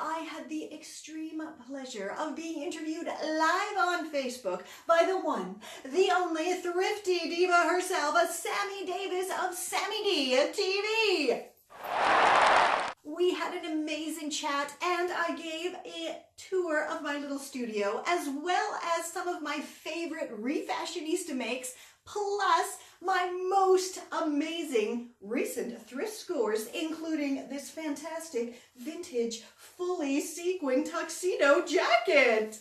I had the extreme pleasure of being interviewed live on Facebook by the one, the only thrifty diva herself, Sammy Davis of Sammy D TV. We had an amazing chat and I gave a tour of my little studio as well as some of my favorite Refashionista makes, plus my most amazing recent thrift scores, including this fantastic vintage fully sequin tuxedo jacket.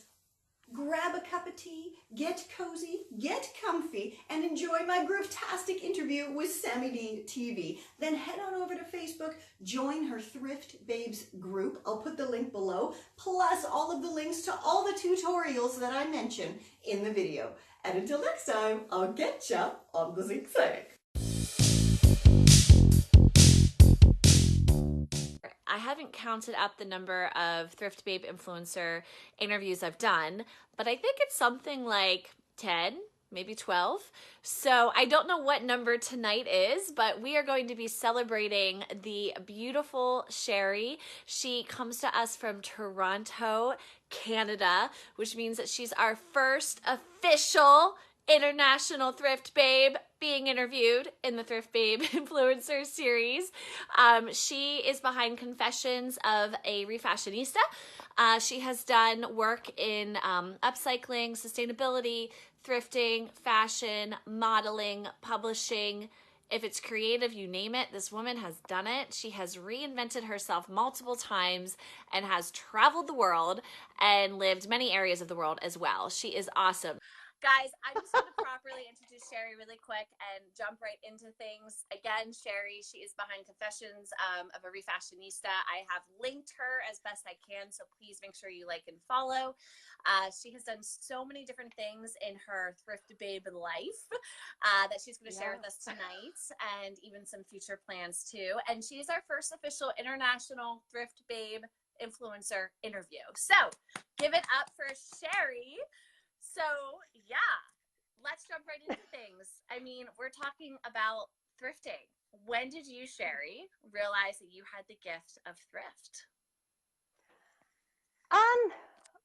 Grab a cup of tea, get cozy, get comfy, and enjoy my groove-tastic interview with Sammy D TV. Then head on over to Facebook, join her Thrift Babes group. I'll put the link below, plus all of the links to all the tutorials that I mention in the video. And until next time, I'll get ya on the zigzag. I haven't counted up the number of Thrift Babe influencer interviews I've done, but I think it's something like 10, maybe 12. So I don't know what number tonight is, but we are going to be celebrating the beautiful Sherry. She comes to us from Toronto, Canada, which means that she's our first official international Thrift Babe being interviewed in the Thrift Babe Influencer Series. She is behind Confessions of a Refashionista. She has done work in upcycling, sustainability, thrifting, fashion, modeling, publishing. If it's creative, you name it, this woman has done it. She has reinvented herself multiple times and has traveled the world and lived many areas of the world as well. She is awesome. Guys, I just want to properly introduce Sherry really quick and jump right into things. Again, Sherry, she is behind Confessions of a Refashionista. I have linked her as best I can, so please make sure you like and follow. She has done so many different things in her Thrift Babe life that she's going to share with us tonight, and even some future plans too. And she is our first official international Thrift Babe influencer interview. So give it up for Sherry. So yeah, let's jump right into things. I mean, we're talking about thrifting. When did you, Sherry, realize that you had the gift of thrift?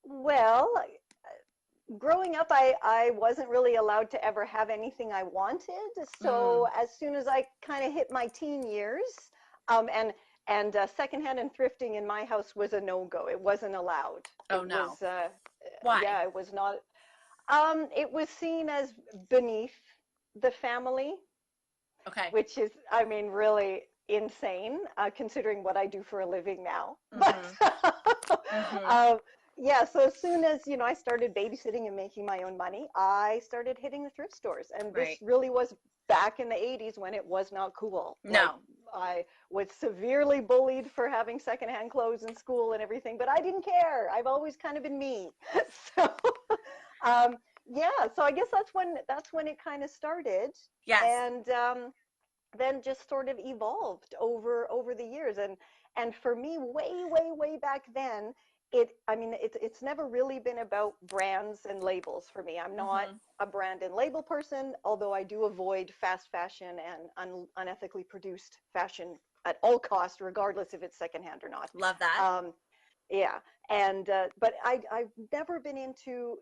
Well, growing up, I wasn't really allowed to ever have anything I wanted. So as soon as I kind of hit my teen years, and secondhand and thrifting in my house was a no-go. It wasn't allowed. Oh, no. It was, why? Yeah, it was not. It was seen as beneath the family. Okay. Which is, I mean, really insane, considering what I do for a living now. But yeah, so as soon as, I started babysitting and making my own money, I started hitting the thrift stores. And this really was back in the 80s when it was not cool. No. Like, I was severely bullied for having secondhand clothes in school and everything, but I didn't care. I've always kind of been me. So, yeah, so I guess that's when it kind of started. Yes. And then just sort of evolved over the years. And for me, way back then, it's never really been about brands and labels for me. I'm not a brand and label person, although I do avoid fast fashion and unethically produced fashion at all costs, regardless if it's secondhand or not. Love that. Yeah, and but I've never been into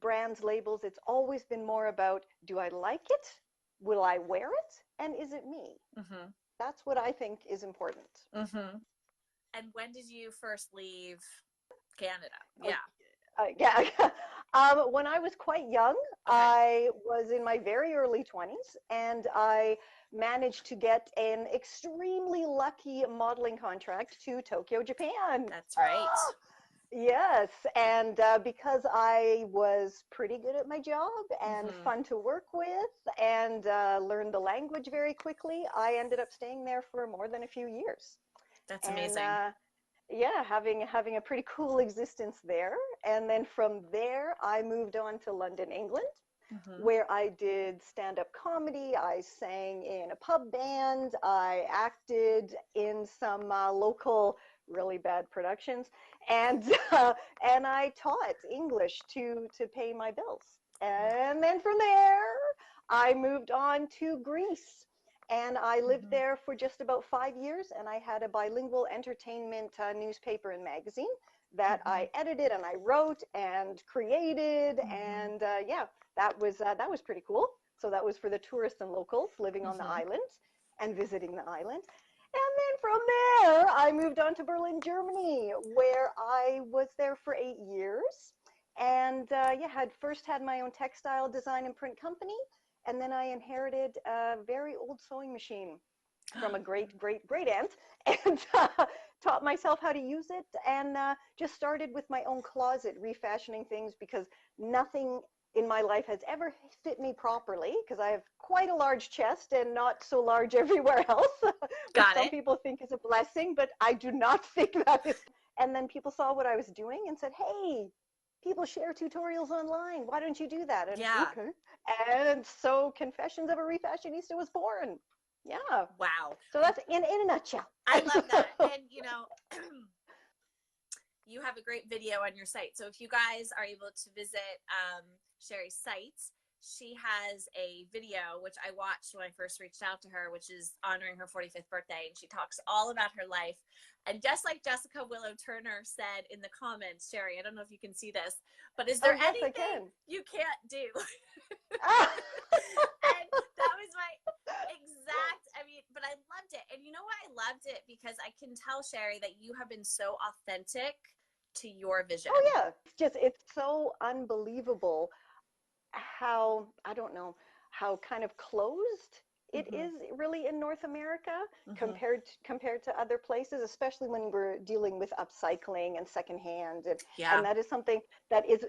brands, labels. It's always been more about, do I like it? Will I wear it? And is it me? That's what I think is important. And when did you first leave Canada? Yeah. When I was quite young, I was in my very early 20s, and I managed to get an extremely lucky modeling contract to Tokyo, Japan. That's right. Yes, and because I was pretty good at my job and fun to work with and learned the language very quickly, I ended up staying there for more than a few years. That's amazing. Yeah, having a pretty cool existence there. And then from there, I moved on to London, England, where I did stand-up comedy. I sang in a pub band. I acted in some local really bad productions, and I taught English to pay my bills. And then from there, I moved on to Greece. And I lived there for just about 5 years, and I had a bilingual entertainment newspaper and magazine that I edited and I wrote and created, and yeah, that was pretty cool. So that was for the tourists and locals living on the island and visiting the island. And then from there, I moved on to Berlin, Germany, where I was there for 8 years. And yeah, had my own textile design and print company. And then I inherited a very old sewing machine from a great, great, great aunt, and taught myself how to use it, and just started with my own closet, refashioning things, because nothing in my life has ever fit me properly, because I have quite a large chest and not so large everywhere else, which some people think is a blessing, but I do not think that is. And then people saw what I was doing and said, hey, people share tutorials online. Why don't you do that? And Yeah. okay. And so Confessions of a Refashionista was born. Yeah. Wow. So that's in a nutshell. I love that. And, you know, you have a great video on your site. So if you guys are able to visit Sherry's site, she has a video, which I watched when I first reached out to her, which is honoring her 45th birthday. And she talks all about her life. And just like Jessica Willow Turner said in the comments, Sherry, I don't know if you can see this, but is there anything you can't do? And that was my exact, but I loved it. And you know what? I loved it because I can tell, Sherry, that you have been so authentic to your vision. Oh, yeah. It's so unbelievable how, I don't know, how kind of closed it is really in North America compared to other places, especially when we're dealing with upcycling and secondhand. And that is something that is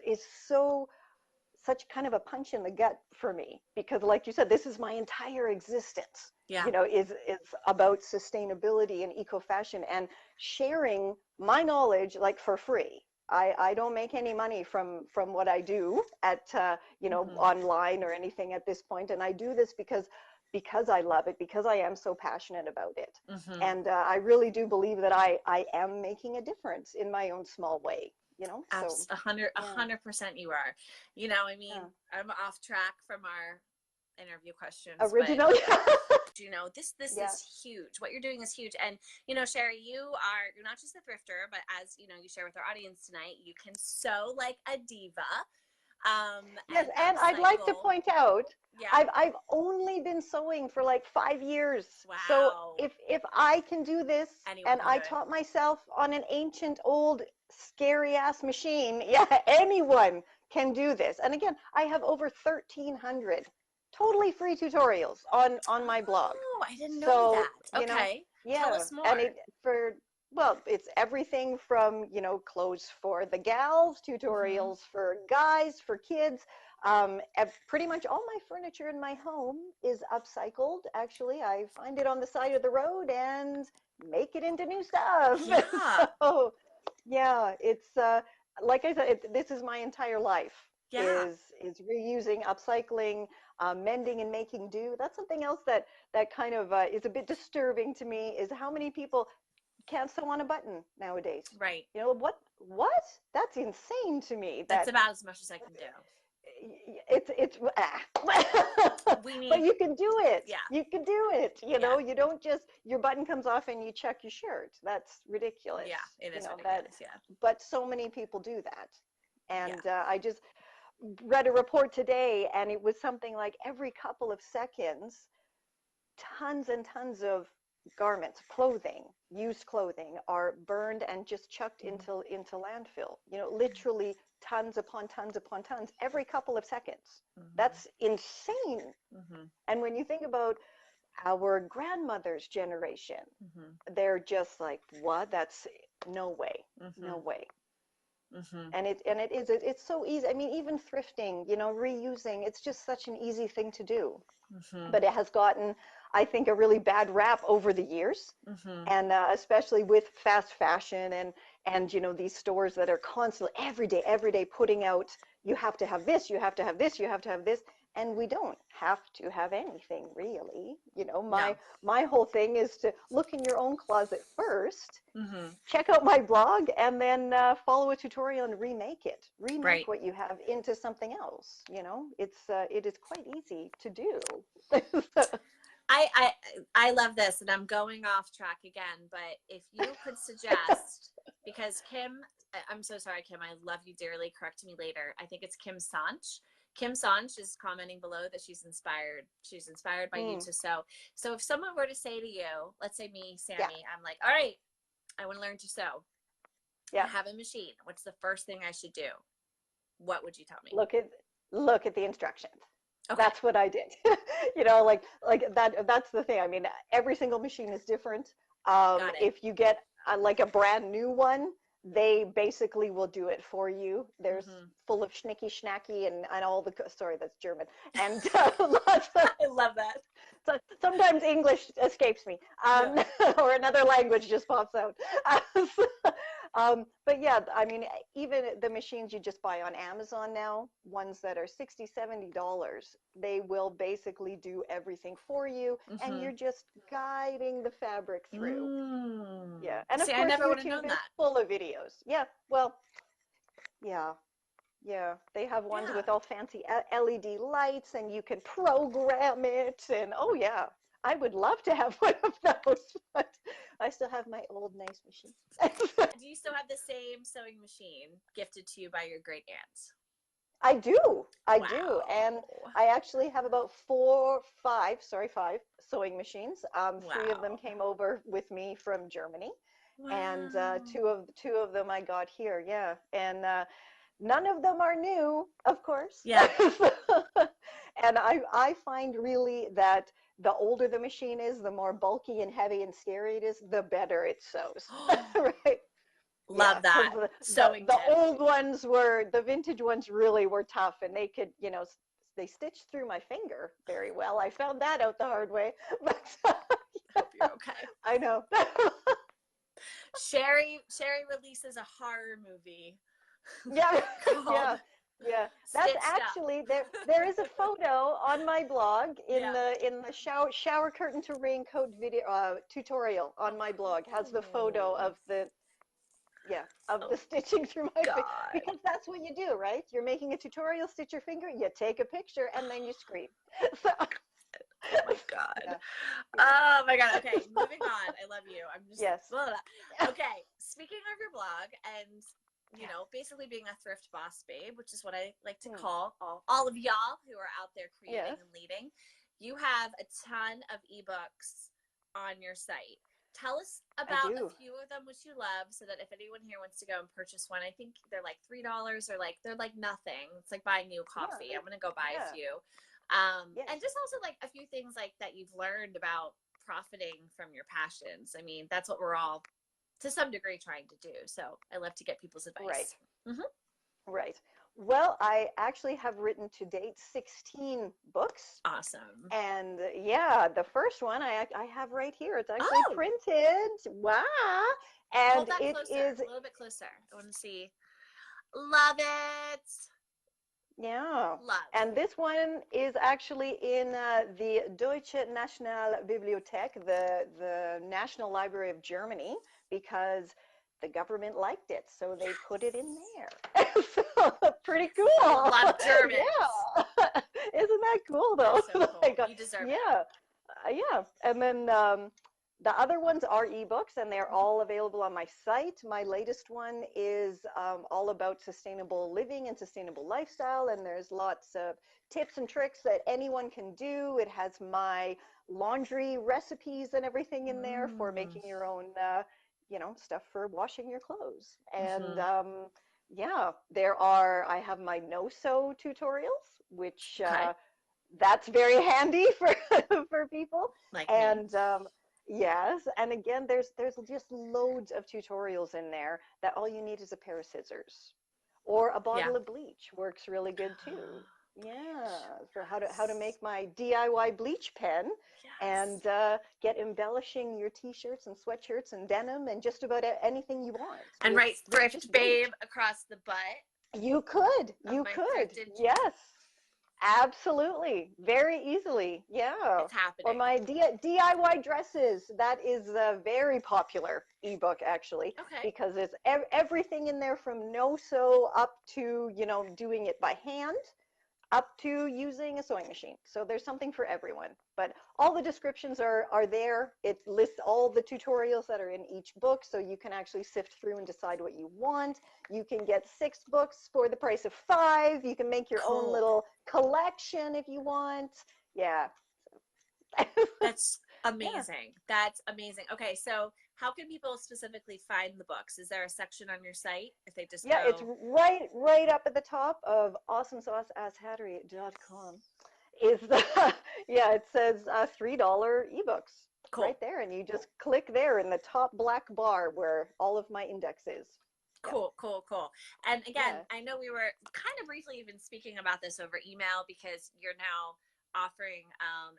such kind of a punch in the gut for me, because like you said, this is my entire existence. You know, is about sustainability and eco-fashion and sharing my knowledge like for free. I don't make any money from what I do at you know, online or anything at this point, and I do this because I love it, because I am so passionate about it. And I really do believe that I am making a difference in my own small way, you know. So 100% you are. You know, I'm off track from our interview questions. Original. You know, this is huge. What you're doing is huge. And, you know, Sherry, you're not just a thrifter, but as, you know, you share with our audience tonight, you can sew like a diva. Yes, and I'd like to point out, I've only been sewing for like 5 years. Wow. So if I can do this, Anyone and I taught myself on an ancient, old, scary ass machine, anyone can do this. And again, I have over 1,300 totally free tutorials on my blog. Oh, I didn't know that. Okay. You know, tell us more. And it's everything from, you know, clothes for the gals, tutorials for guys, for kids. Pretty much all my furniture in my home is upcycled. Actually, I find it on the side of the road and make it into new stuff. Yeah. So, yeah, it's like I said, this is my entire life. Is reusing, upcycling, mending and making do. That's something else that kind of is a bit disturbing to me, is how many people can't sew on a button nowadays. Right. You know, what? That's insane to me. That's about as much as I can do. But you can do it. Yeah. You can do it. You know, you don't just, your button comes off and you check your shirt. That's ridiculous. Yeah, it is ridiculous. But so many people do that. And I just read a report today, and it was something like every couple of seconds, tons and tons of garments, clothing, used clothing, are burned and just chucked into landfill. You know, literally tons upon tons upon tons every couple of seconds. That's insane. And when you think about our grandmother's generation, they're just like, what? That's no way, no way. And it's so easy. I mean, even thrifting, you know, reusing, it's just such an easy thing to do. But it has gotten, I think, a really bad rap over the years, and especially with fast fashion and you know, these stores that are constantly every day putting out, you have to have this, you have to have this, you have to have this. And we don't have to have anything, really. You know, my whole thing is to look in your own closet first, check out my blog, and then follow a tutorial and remake what you have into something else. You know, it is quite easy to do. I I love this, and I'm going off track again, but if you could suggest, because Kim, I'm so sorry, Kim, I love you dearly. Correct me later. I think it's Kim Sanch. Kim Sanch is commenting below that she's inspired. She's inspired by you to sew. So if someone were to say to you, let's say me, Sammy, Yeah. I'm like, all right, I want to learn to sew. Yeah. I have a machine. What's the first thing I should do? What would you tell me? Look at the instructions. Okay. That's what I did. You know, like that's the thing. I mean, every single machine is different. Got it. If you get like a brand new one, they basically will do it for you. There's full of schnicky schnacky and all the, sorry, that's German. And lots of, I love that. so sometimes English escapes me, or another language just pops out. But yeah, I mean, even the machines you just buy on Amazon now, ones that are $60, $70, they will basically do everything for you, and you're just guiding the fabric through. Yeah, and of See, course, I never would have YouTube known is that. full of videos. Yeah, well, yeah. Yeah, they have ones with all fancy LED lights, and you can program it. And oh yeah, I would love to have one of those, but I still have my old nice machine. Do you still have the same sewing machine gifted to you by your great aunt? I do, I Wow. do, and I actually have about five sewing machines. Three of them came over with me from Germany, and two of them I got here. Yeah, and none of them are new, of course. Yeah. And I find really that the older the machine is, the more bulky and heavy and scary it is, the better it sews. Right? Love that. The old ones the vintage ones really were tough, and they could, you know, they stitched through my finger very well. I found that out the hard way. But I hope you're okay. I know. Sherry releases a horror movie. Yeah, yeah. That's actually there is a photo on my blog in the shower curtain to raincoat video tutorial on my blog. Has the photo of the stitching through my finger, because that's what you do, right? You're making a tutorial, stitch your finger, you take a picture, and then you scream. So, oh my god. Yeah. Oh my god. Okay, moving on. I love you. I'm just blah, blah. Okay, speaking of your blog and you know, basically being a thrift boss babe, which is what I like to call all of y'all who are out there creating and leading. You have a ton of ebooks on your site. Tell us about a few of them which you love, so that if anyone here wants to go and purchase one, I think they're like $3 or like they're like nothing. It's like buying you a coffee. I'm gonna go buy a few. And just also like a few things like that you've learned about profiting from your passions. I mean, that's what we're all to some degree trying to do. So I love to get people's advice. Right. Right. Well, I actually have written to date 16 books. Awesome. And yeah, the first one I have right here. It's actually printed. Wow. And hold that closer, a little bit closer. I want to see. Love it. Yeah. Love. And this one is actually in the Deutsche Nationalbibliothek, the National Library of Germany, because the government liked it, so they put it in there. So, pretty cool. I love Germans. Yeah. Isn't that cool, though? That's so cool. You deserve it. Yeah. And then the other ones are ebooks, and they're all available on my site. My latest one is all about sustainable living and sustainable lifestyle, and there's lots of tips and tricks that anyone can do. It has my laundry recipes and everything in there for making your own stuff for washing your clothes. And I have my no-sew tutorials, which that's very handy for people. Like and yes, and again, there's just loads of tutorials in there that all you need is a pair of scissors or a bottle of bleach. Works really good too. Yeah, for how to make my DIY bleach pen and get embellishing your t-shirts and sweatshirts and denim and just about anything you want. And write Thrift Babe across the butt. You could. Yes. Absolutely. Very easily. Yeah. It's happening. Or my DIY dresses. That is a very popular ebook, actually. Okay. Because it's everything in there from no-sew up to, doing it by hand. up to using a sewing machine. So there's something for everyone. But all the descriptions are there. It lists all the tutorials that are in each book, so you can actually sift through and decide what you want. You can get 6 books for the price of 5. You can make your own little collection if you want. Yeah. That's Yeah. amazing. That's amazing. Okay, so how can people specifically find the books? Is there a section on your site if they just Yeah, it's go? right up at the top of awesomesauceasshattery.com. Is the yeah, it says $3 ebooks Cool. right there, and you just click there in the top black bar where all of my index is. Yeah. Cool, cool, cool. And again, Yeah. I know we were kind of briefly even speaking about this over email because you're now offering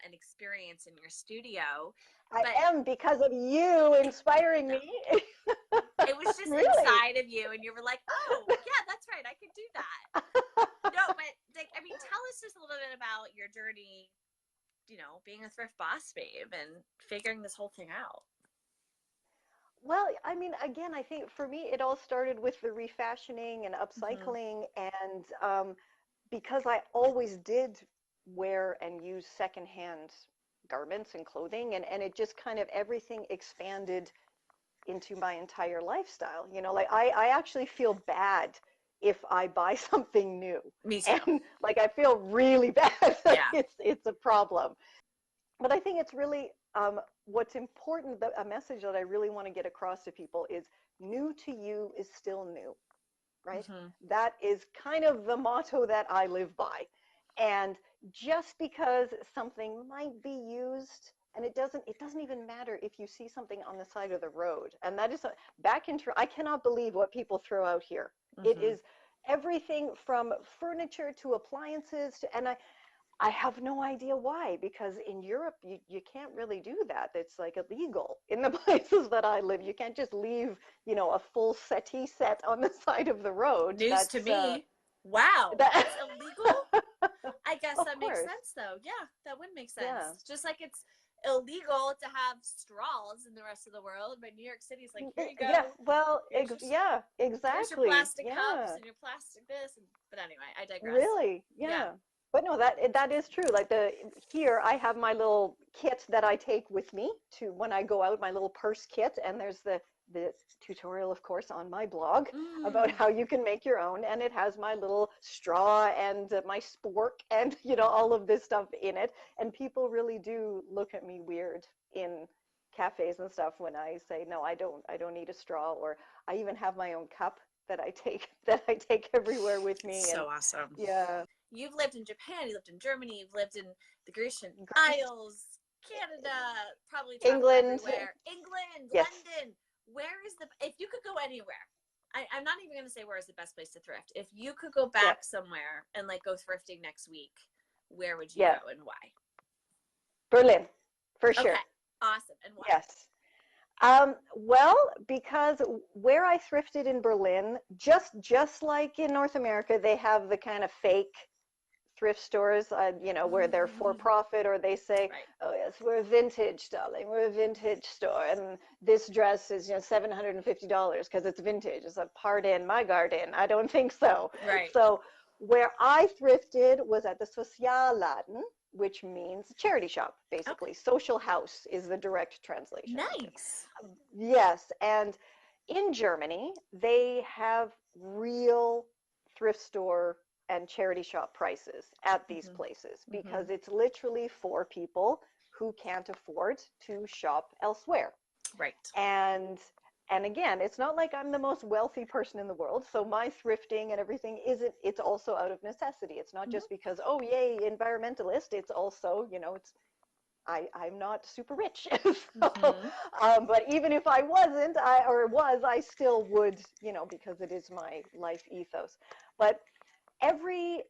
an experience in your studio. I But am, because of you inspiring me. it was just Really? inside of you, and you were like, "Oh, yeah, that's right, I could do that." No, but like, I mean, tell us just a little bit about your journey, being a thrift boss babe and figuring this whole thing out. Well, I mean, again, I think for me, it all started with the refashioning and Mm-hmm. upcycling, and because I always did wear and use secondhand garments and clothing, and it just kind of everything expanded into my entire lifestyle. Like I actually feel bad if I buy something new, Me too. and like I feel really bad. Like Yeah. it's a problem. But I think it's really what's important, a message that I really want to get across to people is new to you is still new, right? Mm-hmm. That is kind of the motto that I live by. And just because something might be used, and it doesn't even matter if you see something on the side of the road. And that is I cannot believe what people throw out here. It Mm-hmm. is everything from furniture to appliances to, and I have no idea why, because in Europe, you can't really do that. It's like illegal in the places that I live. You can't just leave, a full settee set on the side of the road. News to me. Wow, That, it's illegal? I guess of that makes course. sense, though. Yeah, that would make Yeah. sense. Just like it's illegal to have straws in the rest of the world, but New York City's like, here you Yeah. go. Well, Here's your yeah, here's your exactly. plastic cups Yeah. and your plastic this. But anyway, I digress. Really? Yeah. Yeah. But no, that is true. Like here I have my little kit that I take with me to when I go out, my little purse kit, and there's the tutorial, of course, on my blog about Mm. how you can make your own, and it has my little straw and my spork and all of this stuff in it. And people really do look at me weird in cafes and stuff when I say no, I don't need a straw, or I even have my own cup that I take everywhere with me. And So awesome. yeah. You've lived in Japan, you lived in Germany, you've lived in the Grecian Greece, Isles, Canada, probably traveled England, everywhere. England, yes, London. Where is if you could go anywhere, I'm not even going to say where is the best place to thrift. If you could go yeah, back somewhere and like go thrifting next week, where would you yeah. go and why? Berlin, for Okay, sure. awesome. And why? Yes. Well, because where I thrifted in Berlin, just like in North America, they have the kind of fake thrift stores, where they're for Mm, profit, or they say, right. "Oh yes, we're vintage, darling. We're a vintage store, and this dress is $750 because it's vintage." It's a part in my garden. I don't think so. Right. So where I thrifted was at the Sozialladen, which means charity shop, Okay. basically. Social house is the direct translation into. Nice. Yes, and in Germany, they have real thrift store and charity shop prices at these Mm-hmm. places, Mm-hmm. because it's literally for people who can't afford to shop elsewhere. Right. And again, it's not like I'm the most wealthy person in the world, so my thrifting and everything isn't, it's also out of necessity. It's not Mm-hmm. just because, oh yay, environmentalist. It's also, it's I'm not super rich. So, Mm-hmm. but even if I wasn't, I still would, because it is my life ethos. But every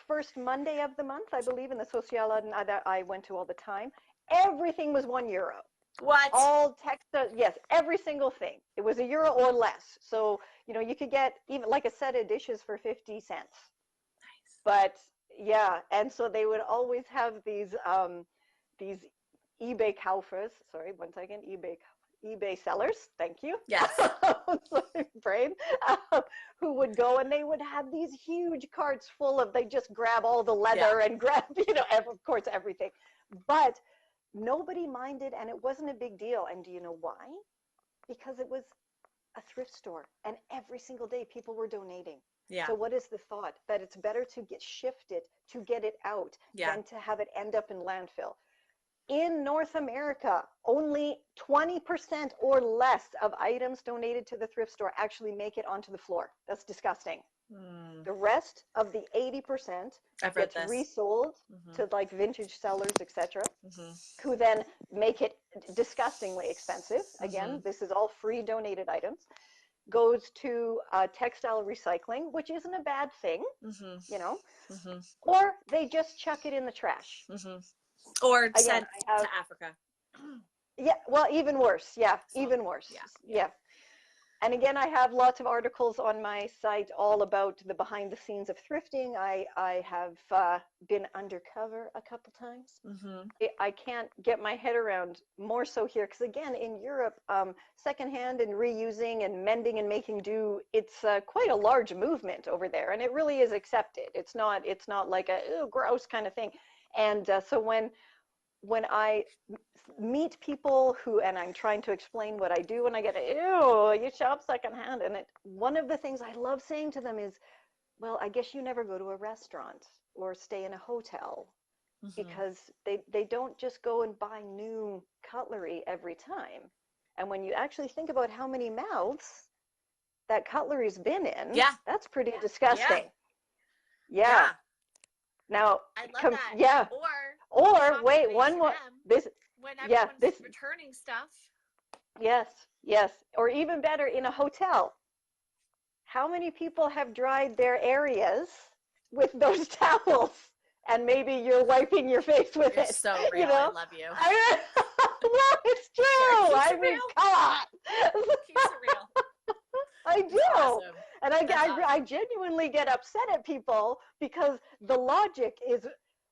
first Monday of the month, I believe, in the Sociala that I went to all the time, everything was €1. What? All text, yes, every single thing. It was €1 or less. So, you could get even like a set of dishes for 50 cents. Nice. But yeah, and so they would always have these eBay Kaufers. Sorry, one second. eBay sellers, thank you. Yes. Brain, who would go and they would have these huge carts full of, they just grab all the leather and grab, of course, everything. But nobody minded, and it wasn't a big deal. And do you know why? Because it was a thrift store, and every single day people were donating. Yeah. So what is the thought? That it's better to get shifted, to get it out, than to have it end up in landfill. In North America, only 20% or less of items donated to the thrift store actually make it onto the floor. That's disgusting. The rest of the 80% gets resold to like vintage sellers, etc., who then make it disgustingly expensive. Again, this is all free donated items. Goes to textile recycling, which isn't a bad thing, or they just chuck it in the trash. Or sent to Africa. Yeah, well, even worse. Yeah, even worse. Yeah. And again, I have lots of articles on my site all about the behind the scenes of thrifting. I have been undercover a couple times. I can't get my head around more so here, because again, in Europe, secondhand and reusing and mending and making do, it's quite a large movement over there, and it really is accepted. It's not like a gross kind of thing. And so when I meet people who, and I'm trying to explain what I do, and I get, ew, you shop secondhand. And one of the things I love saying to them is, well, I guess you never go to a restaurant or stay in a hotel, because they don't just go and buy new cutlery every time. And when you actually think about how many mouths that cutlery's been in, that's pretty disgusting. Yeah. Now, I love that. Yeah. Or wait, one more. When everyone's returning stuff. Yes. Or even better, in a hotel. How many people have dried their areas with those towels? And maybe you're wiping your face with You're it. So real. I love you. Well, it's true. I mean, come on. Keeps it real. I do. Awesome. And I genuinely get upset at people, because the logic is,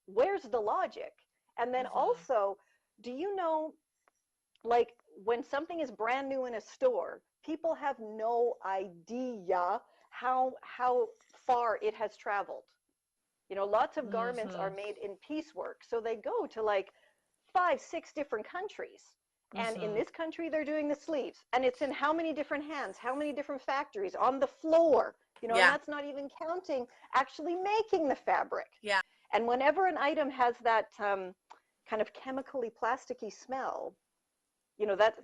where's the logic? And then also, do you know, like when something is brand new in a store, people have no idea how far it has traveled. Lots of garments are made in piecework. So they go to like 5-6 different countries. And in this country, they're doing the sleeves. And it's in how many different hands, how many different factories, on the floor. And that's not even counting actually making the fabric. Yeah. And whenever an item has that kind of chemically plasticky smell,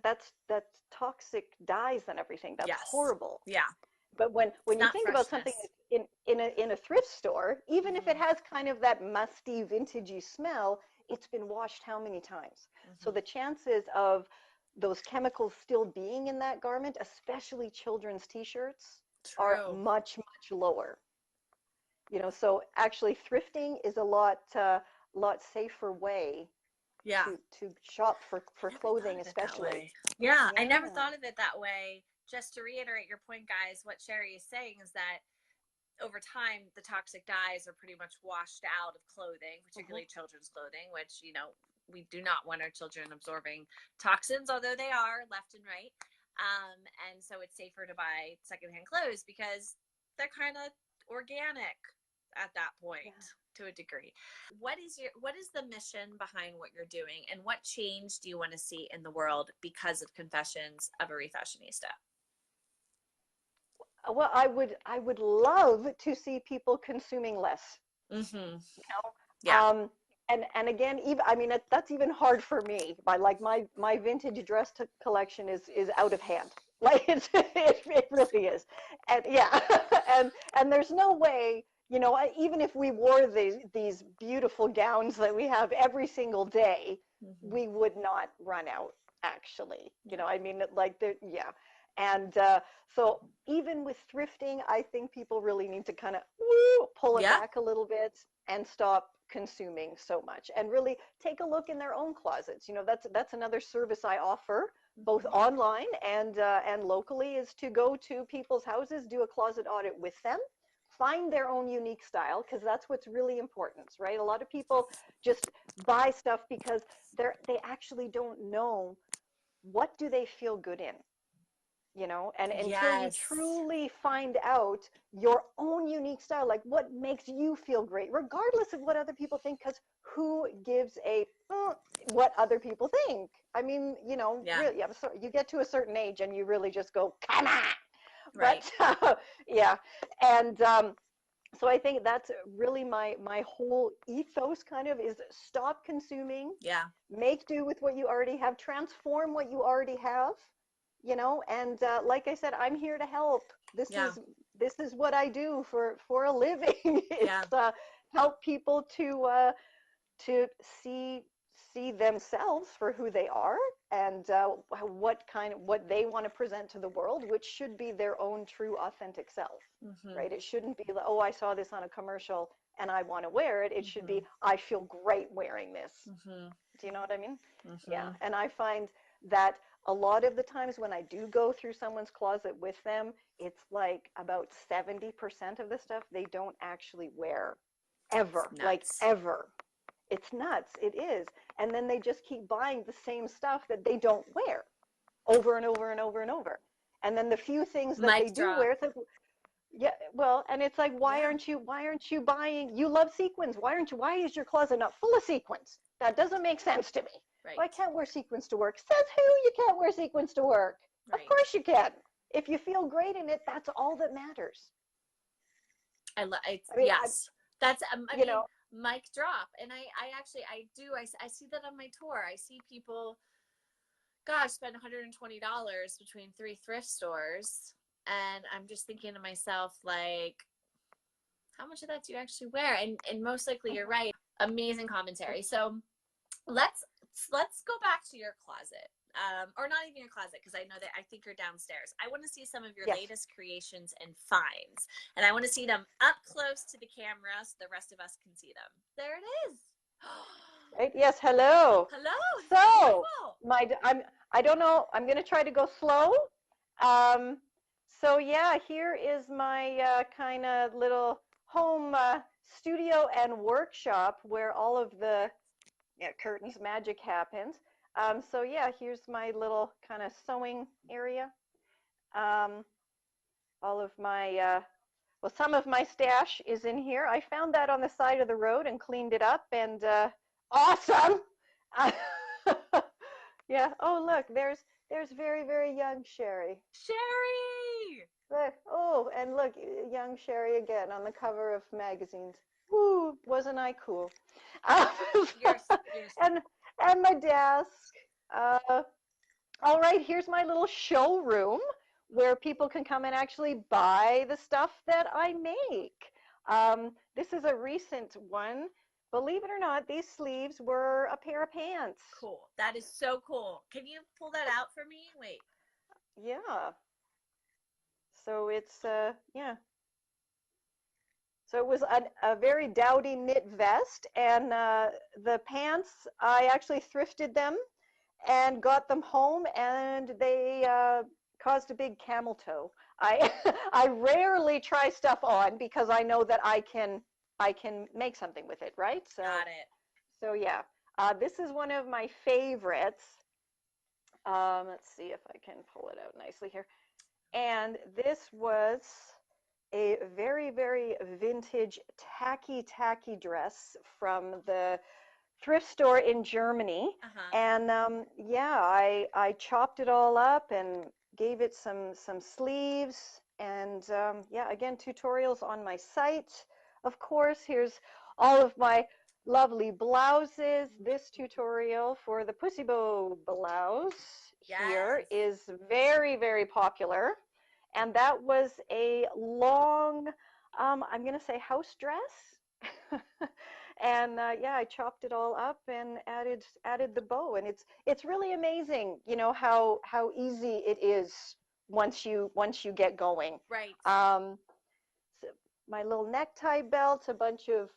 that's toxic dyes and everything. That's horrible. Yeah. But when you think about something in a thrift store, even if it has kind of that musty, vintagey smell, it's been washed how many times? So the chances of those chemicals still being in that garment, especially children's t-shirts, are much, much lower. So actually thrifting is a lot safer way to shop for clothing, especially. Yeah, I never thought of it that way. Just to reiterate your point, guys, what Sherry is saying is that over time, the toxic dyes are pretty much washed out of clothing, particularly children's clothing, which, we do not want our children absorbing toxins, although they are left and right. And so it's safer to buy secondhand clothes because they're kind of organic at that point to a degree. What is the mission behind what you're doing, and what change do you want to see in the world because of Confessions of a Refashionista? Well, I would love to see people consuming less. Yeah. And again, that's even hard for me. My vintage dress collection is out of hand. Like it really is. And and there's no way, even if we wore these beautiful gowns that we have every single day, we would not run out, actually. And so even with thrifting, I think people really need to kind of pull it back a little bit and stop consuming so much, and really take a look in their own closets. That's another service I offer, both online and locally, is to go to people's houses, do a closet audit with them, find their own unique style, because that's what's really important, right? A lot of people just buy stuff because they actually don't know what do they feel good in? You know, and until you Yes. truly find out your own unique style, like what makes you feel great, regardless of what other people think, because who gives a what other people think? I mean, you know, Yeah. really, I'm sorry, you get to a certain age and you really just go, come on. Right. But yeah, and so I think that's really my whole ethos kind of is stop consuming, Yeah. make do with what you already have, transform what you already have, you know, and like I said, I'm here to help. This Yeah. is what I do for a living. Yeah. It's help people to see themselves for who they are, and what they want to present to the world, which should be their own true authentic self. Mm-hmm. Right? It shouldn't be like, oh, I saw this on a commercial and I want to wear it. It should be, I feel great wearing this. Mm-hmm. Do you know what I mean? Yeah. Mm-hmm. And I find that a lot of the times when I do go through someone's closet with them, it's like about 70% of the stuff they don't actually wear ever, like Nuts. ever. It's nuts. It is. And then they just keep buying the same stuff that they don't wear over and over and over and over. And then the few things that they Mic do drop. wear, it's like, yeah, well, and it's like, Yeah. why aren't you buying, you love sequins. Why is your closet not full of sequins? That doesn't make sense to me. Right. Well, I can't wear sequins to work. Says who? You can't wear sequins to work. Right. Of course you can. If you feel great in it, that's all that matters. I mean, yes. That's I you mean, know, mic drop. And I actually I see that on my tour. I see people, gosh, spend $120 between 3 thrift stores, and I'm just thinking to myself, like, how much of that do you actually wear? And most likely you're right. Amazing commentary. So let's go back to your closet. Or not even your closet, because I know that I think you're downstairs. I want to see some of your yes. latest creations and finds, and I want to see them up close to the camera so the rest of us can see them. There it is. Right? Yes. Hello. Hello. So Beautiful. I don't know. I'm going to try to go slow. So yeah, here is my kind of little home studio and workshop where all of the curtains magic happens. So yeah, here's my little kind of sewing area. All of my well, some of my stash is in here. I found that on the side of the road and cleaned it up, and awesome. Yeah. Oh, look, there's very, very young Sherry. Sherry. Look, oh, and look, young Sherry again on the cover of magazines. Woo, wasn't I cool? Yes. And my desk. All right, here's my little showroom where people can come and actually buy the stuff that I make. This is a recent one. Believe it or not, these sleeves were a pair of pants. Cool. That is so cool. Can you pull that out for me? Wait. Yeah. So it's, yeah. So it was a very dowdy knit vest, and the pants, I actually thrifted them and got them home, and they caused a big camel toe. I I rarely try stuff on because I know that I can make something with it, right? So Got it. so yeah, this is one of my favorites. Let's see if I can pull it out nicely here. And this was a very, very vintage tacky dress from the thrift store in Germany. And yeah, I chopped it all up and gave it some sleeves. And yeah, again, tutorials on my site. Of course, here's all of my lovely blouses. This tutorial for the Pussy Bow blouse here is very, very popular. And that was a long, I'm going to say house dress. And yeah, I chopped it all up and added the bow, and it's really amazing, you know, how easy it is once you get going. Right. So my little necktie belt, a bunch of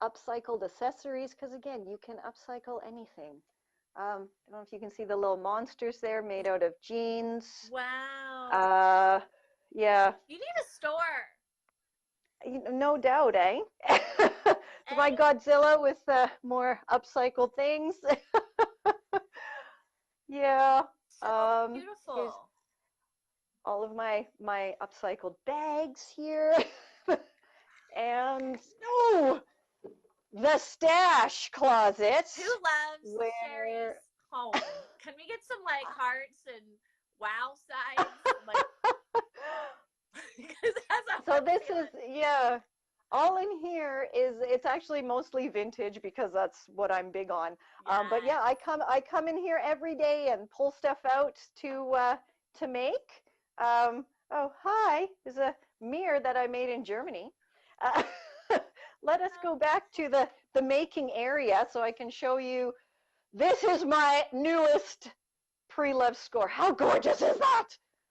upcycled accessories, because again, you can upcycle anything. I don't know if you can see the little monsters there made out of jeans. Wow. Yeah. You need a store. No doubt, eh? My Godzilla with more upcycled things. Yeah. So Here's beautiful. all of my upcycled bags here. And oh, the stash closet Who loves Sherry's where home? Can we get some like hearts and wow signs? Like, because that's how so I'm this is, feeling. yeah, all in here is, it's actually mostly vintage because that's what I'm big on. But yeah, Yes. I come in here every day and pull stuff out to make. Oh, hi, there's a mirror that I made in Germany. Uh, Let us go back to the making area so I can show you. This is my newest pre-love score. How gorgeous is that?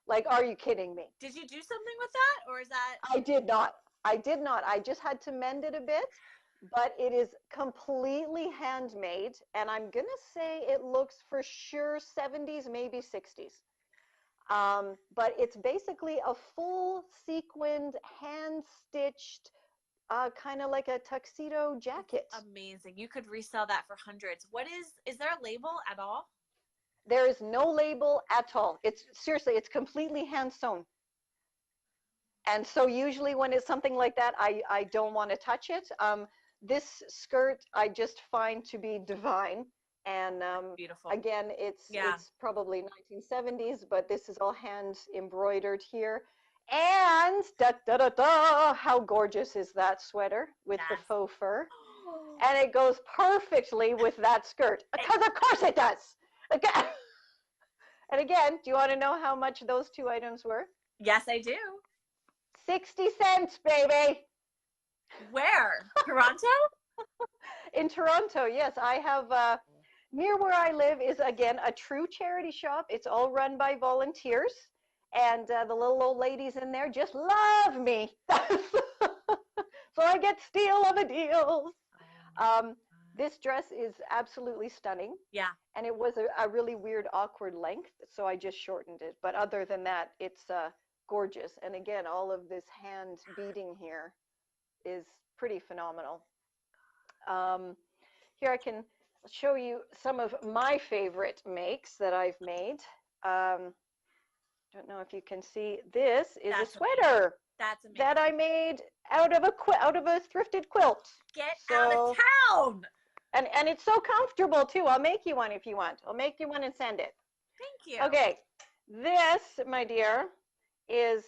Like, are you kidding me? Did you do something with that, or is that? I did not. I did not. I just had to mend it a bit, but it is completely handmade. And I'm going to say it looks for sure 70s, maybe 60s. But it's basically a full sequined, hand stitched, kind of like a tuxedo jacket. Amazing. You could resell that for hundreds. Is there a label at all? There is no label at all. It's seriously, it's completely hand sewn. And so usually when it's something like that, I don't want to touch it. This skirt I just find to be divine. And Beautiful. again, Yeah. it's probably 1970s, but this is all hand embroidered here. And da da da da, how gorgeous is that sweater with the That's faux fur? And it goes perfectly with that skirt, because of course it does. Okay. And again, do you want to know how much those two items were? Yes, I do. 60 cents, baby. Where? Toronto? In Toronto, yes. I have, near where I live is, again, a true charity shop. It's all run by volunteers. And the little old ladies in there just love me. So I get steal of the deals. This dress is absolutely stunning. Yeah. And it was a really weird, awkward length, so I just shortened it. But other than that, it's gorgeous. And again, all of this hand beading here is pretty phenomenal. Here I can show you some of my favorite makes that I've made. Don't know if you can see. This is That's a sweater amazing. That's amazing. that I made out of a thrifted quilt. Get out of town. And it's so comfortable too. I'll make you one if you want. I'll make you one and send it. Thank you. Okay, this, my dear, is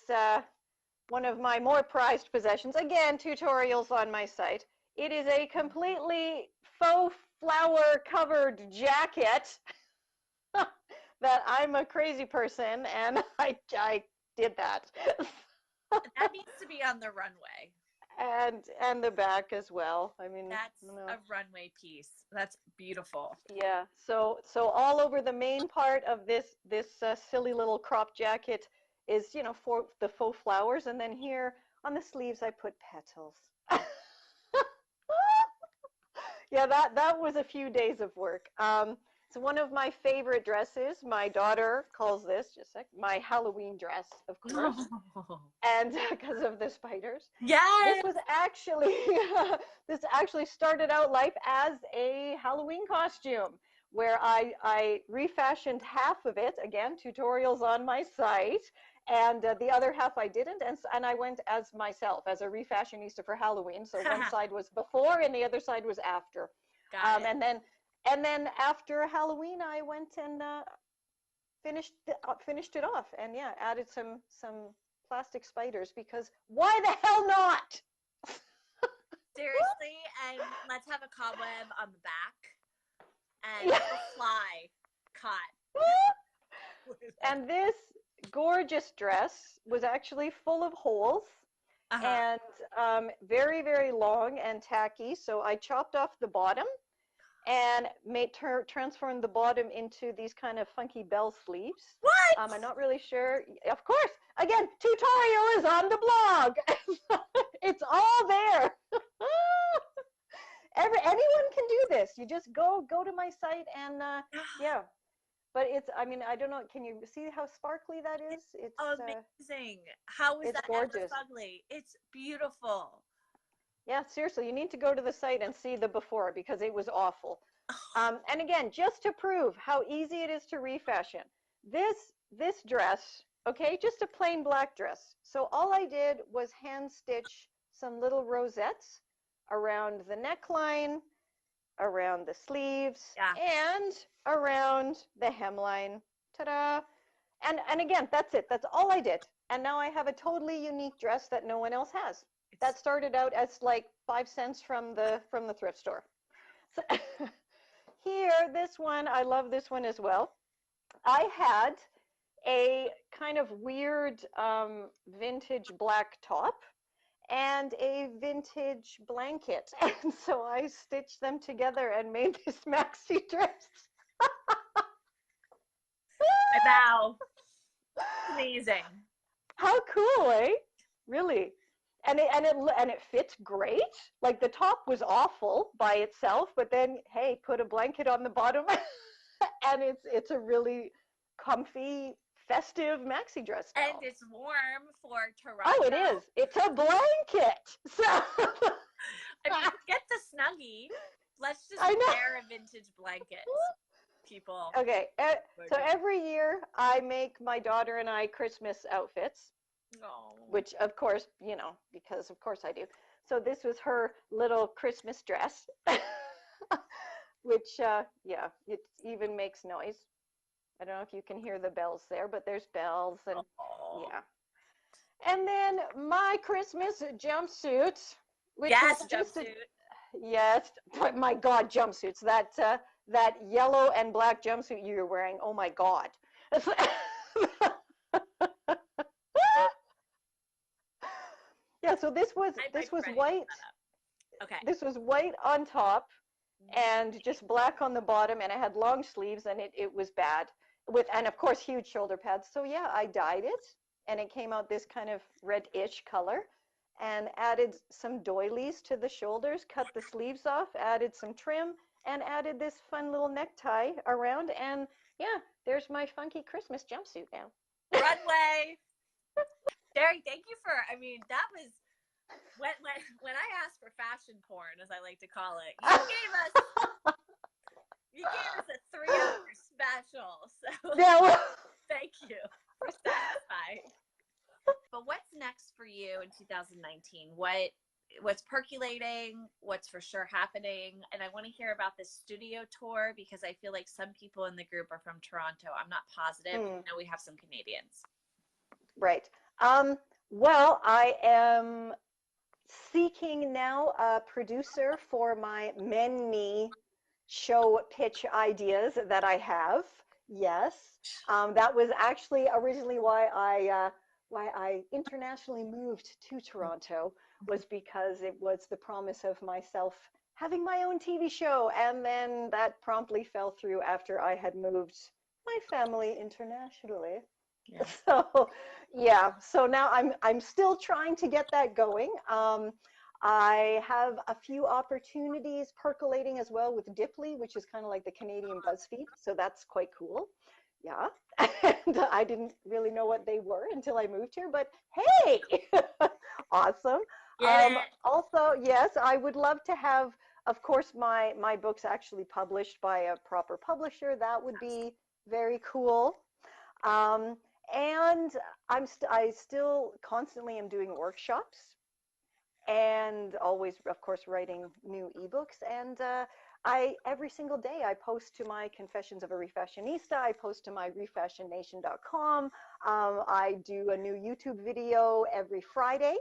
one of my more prized possessions. Again, tutorials on my site. It is a completely faux flower covered jacket that I'm a crazy person and I did that. That needs to be on the runway. And the back as well. I mean, that's a runway piece. That's beautiful. Yeah. So all over the main part of this silly little crop jacket is, for the faux flowers, and then here on the sleeves I put petals. Yeah, that was a few days of work. It's one of my favorite dresses. My daughter calls this, just a sec, my Halloween dress, of course. And because of the spiders. Yes. This actually started out life as a Halloween costume where I refashioned half of it, again, tutorials on my site, and the other half I didn't, and I went as myself, as a refashionista for Halloween. So one side was before and the other side was after. Got it. And then after Halloween, I went and finished it off, and yeah, added some plastic spiders, because why the hell not? Seriously, and let's have a cobweb on the back and Yeah. a fly caught. And this gorgeous dress was actually full of holes. And very, very long and tacky. So I chopped off the bottom and transformed the bottom into these kind of funky bell sleeves. What? I'm not really sure. Of course, again, tutorial is on the blog. It's all there. Anyone can do this. You just go to my site and yeah. But I mean, I don't know. Can you see how sparkly that is? It's amazing. How is that gorgeous. ever ugly? It's beautiful. Yeah, seriously, you need to go to the site and see the before, because it was awful. And again, just to prove how easy it is to refashion, this dress, okay, just a plain black dress. So all I did was hand stitch some little rosettes around the neckline, around the sleeves, Yeah. and around the hemline. Ta-da! And again, that's it. That's all I did. And now I have a totally unique dress that no one else has. That started out as like 5 cents from the thrift store. So here, this one, I love this one as well. I had a kind of weird vintage black top and a vintage blanket. And so I stitched them together and made this maxi dress. I bow. Amazing. How cool, eh? Really. And it fits great. Like the top was awful by itself, but then hey, put a blanket on the bottom and it's a really comfy, festive maxi dress now. And it's warm for Toronto. Oh, it is. It's a blanket. So I mean, get the snuggie. Let's just wear a vintage blanket, people. Okay. So every year I make my daughter and I Christmas outfits. Oh. Which of course, you know, because of course I do. So this was her little Christmas dress, which, yeah, it even makes noise. I don't know if you can hear the bells there, but there's bells and yeah. And then my Christmas jumpsuit, which yes, is just jumpsuit. Yes, but my God, jumpsuits. That yellow and black jumpsuit you're wearing. Oh my God. Yeah, so this was white. Okay. This was white on top and just black on the bottom, and it had long sleeves, and it was bad and of course huge shoulder pads. So yeah, I dyed it, and it came out this kind of reddish color, and added some doilies to the shoulders, cut the sleeves off, added some trim, and added this fun little necktie around, and yeah, there's my funky Christmas jumpsuit now. Runway. Sherry, thank you for, I mean, that was, when I asked for fashion porn, as I like to call it, you gave us a 3-hour special, so Yeah, well, thank you for satisfying. But what's next for you in 2019? What's percolating? What's for sure happening? And I want to hear about this studio tour, because I feel like some people in the group are from Toronto. I'm not positive. I know we have some Canadians. Right. Well, I am seeking now a producer for my many show pitch ideas that I have. Yes. That was actually originally why I internationally moved to Toronto, was because it was the promise of myself having my own TV show, and then that promptly fell through after I had moved my family internationally. Yeah. So yeah, so now I'm still trying to get that going. I have a few opportunities percolating as well with Dipley, which is kind of like the Canadian BuzzFeed, so that's quite cool. Yeah, and I didn't really know what they were until I moved here, but hey, awesome. Also, yes, I would love to have, of course, my books actually published by a proper publisher. That would be very cool. And I still constantly am doing workshops, and always, of course, writing new ebooks. And every single day I post to my Confessions of a Refashionista. I post to my refashionnation.com. I do a new YouTube video every Friday.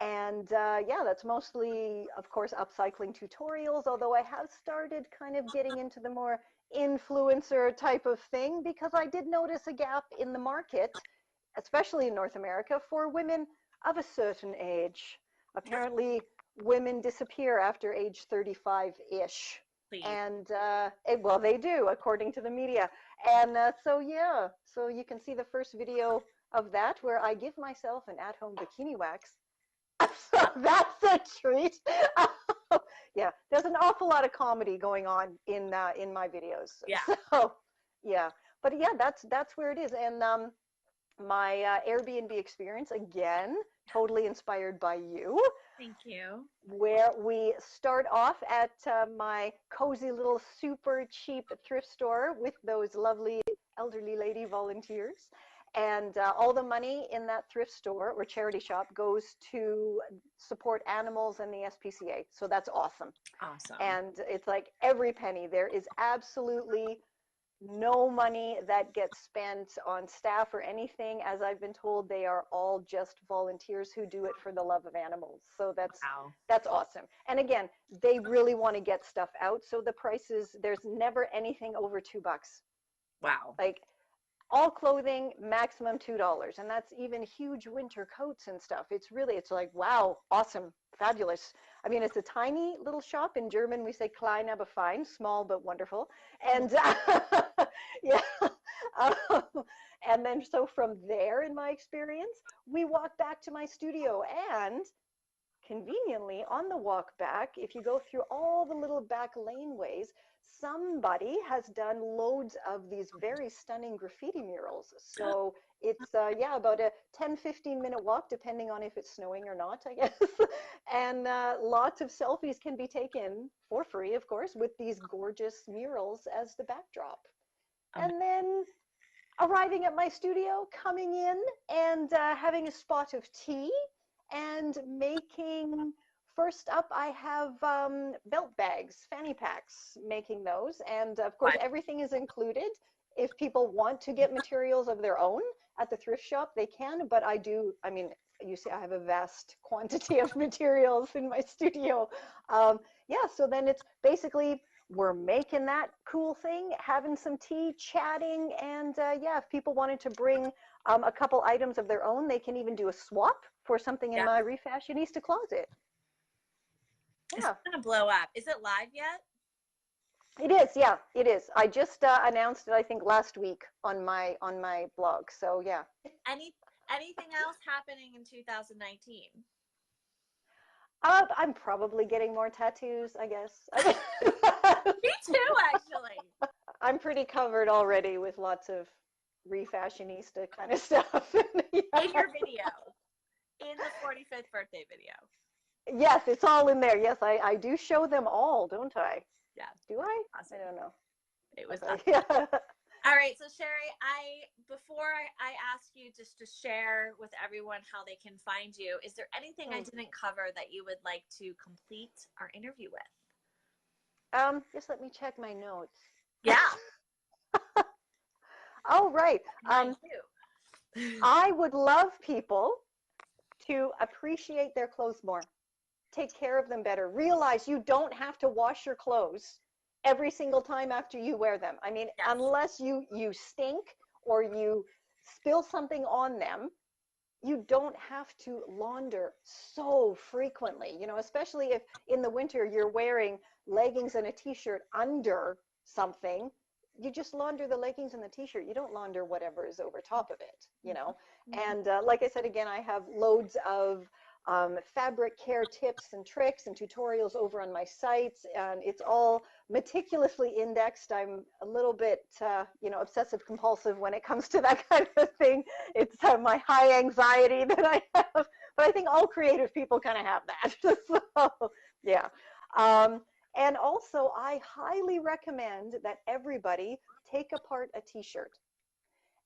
And yeah, that's mostly, of course, upcycling tutorials, although I have started kind of getting into the more influencer type of thing, because I did notice a gap in the market, especially in North America, for women of a certain age. Apparently, women disappear after age 35-ish. And well, they do, according to the media. And so yeah, so you can see the first video of that, where I give myself an at-home bikini wax. So that's a treat. Yeah, there's an awful lot of comedy going on in my videos. Yeah. So yeah, but yeah, that's where it is. And my Airbnb experience, again, totally inspired by you. Thank you. Where we start off at my cozy little super cheap thrift store with those lovely elderly lady volunteers. And all the money in that thrift store or charity shop goes to support animals and the SPCA. So that's awesome. Awesome. And it's like every penny. There is absolutely no money that gets spent on staff or anything. As I've been told, they are all just volunteers who do it for the love of animals. So Wow. that's awesome. And again, they really want to get stuff out. So the prices, there's never anything over $2. Wow. Like all clothing, maximum $2. And that's even huge winter coats and stuff. It's like, wow, awesome, fabulous. I mean, it's a tiny little shop. In German, we say klein aber fein, small but wonderful. And yeah. Um, and then so from there, in my experience, we walk back to my studio, and conveniently on the walk back, if you go through all the little back laneways, somebody has done loads of these very stunning graffiti murals. So it's yeah, about a 10-15 minute walk, depending on if it's snowing or not, I guess. And lots of selfies can be taken for free, of course, with these gorgeous murals as the backdrop. And then arriving at my studio, coming in and having a spot of tea and making, first up, I have belt bags, fanny packs, making those. And of course, everything is included. If people want to get materials of their own at the thrift shop, they can. But I do, I mean, you see, I have a vast quantity of materials in my studio. Yeah, so then it's basically, we're making that cool thing, having some tea, chatting, and yeah, if people wanted to bring a couple items of their own, they can even do a swap for something in my Refashionista closet. Yeah. It's gonna blow up. Is it live yet? It is, yeah, it is. I just announced it, I think, last week on my blog. So yeah. Anything else happening in 2019? I'm probably getting more tattoos, I guess. Me too, actually. I'm pretty covered already with lots of Refashionista kind of stuff. Yeah. In your video, in the 45th birthday video. Yes, it's all in there. Yes, I do show them all, don't I? Yeah. Do I? Awesome. I don't know. It was okay. awesome. Yeah. All right, so Sherry, before I ask you just to share with everyone how they can find you, is there anything I didn't cover that you would like to complete our interview with? Just let me check my notes. Yeah. Oh, right. I would love people to appreciate their clothes more, take care of them better, realize you don't have to wash your clothes every single time after you wear them. I mean, unless you stink or you spill something on them, you don't have to launder so frequently, you know, especially if in the winter you're wearing leggings and a t-shirt under something. You just launder the leggings and the t-shirt. You don't launder whatever is over top of it, you know. And like I said, again, I have loads of fabric care tips and tricks and tutorials over on my sites, and it's all meticulously indexed. I'm a little bit, you know, obsessive compulsive when it comes to that kind of thing. It's my high anxiety that I have, but I think all creative people kind of have that. So, yeah. And also, I highly recommend that everybody take apart a t-shirt.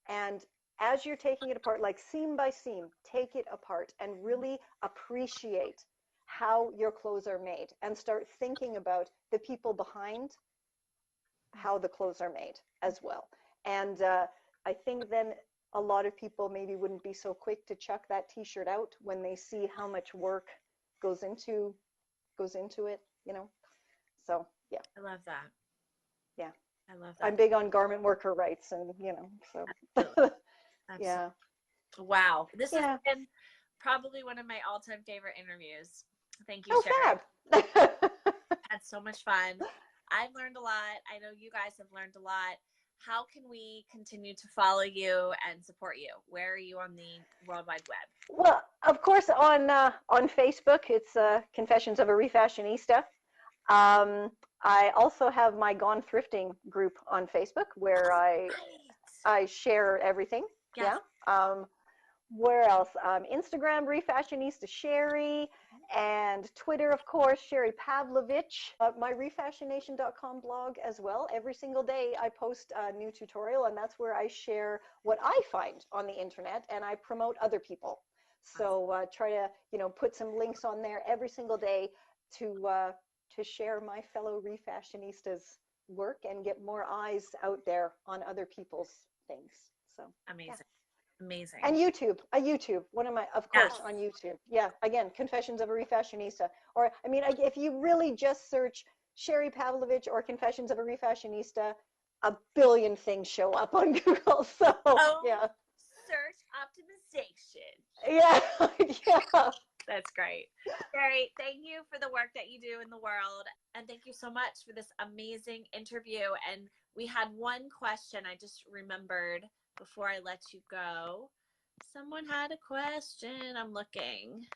And as you're taking it apart, like seam by seam, take it apart and really appreciate how your clothes are made and start thinking about the people behind how the clothes are made as well. And I think then a lot of people maybe wouldn't be so quick to chuck that t-shirt out when they see how much work goes into it, you know. So yeah. I love that. Yeah. I love that. I'm big on garment worker rights, and you know, so Absolutely. yeah. Wow. This has been probably one of my all-time favorite interviews. Thank you, Sherry. Fab. Had so much fun. I've learned a lot. I know you guys have learned a lot. How can we continue to follow you and support you? Where are you on the World Wide Web? Well, of course, on Facebook, it's Confessions of a Refashionista. I also have my Gone Thrifting group on Facebook where I share everything. Yes. Yeah. Where else? Instagram, Refashionista Sherry, And Twitter, of course, Sherry Pavlovich. My Refashionation.com blog as well. Every single day I post a new tutorial, and that's where I share what I find on the internet, and I promote other people. So try to, put some links on there every single day to share my fellow Refashionistas' work and get more eyes out there on other people's things. So Amazing. Yeah. Amazing. And YouTube, one of my, of course, on YouTube. Yeah, again, Confessions of a Refashionista. Or, I mean, if you really just search Sherry Pavlovich or Confessions of a Refashionista, a billion things show up on Google. So, yeah. Search optimization. Yeah, yeah. That's great. Sherry, thank you for the work that you do in the world. And thank you so much for this amazing interview. And we had one question I just remembered before I let you go. Someone had a question. I'm looking.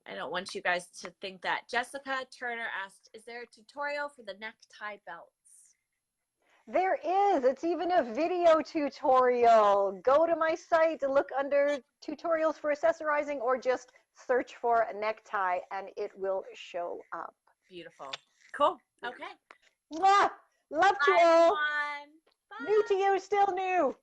I don't want you guys to think that. Jessica Turner asked, is there a tutorial for the necktie belts? There is. It's even a video tutorial. Go to my site and look under tutorials for accessorizing, or just search for a necktie and it will show up. Beautiful. Cool. Okay. Mwah! Love to Bye, all. everyone. Bye. New to you, still new.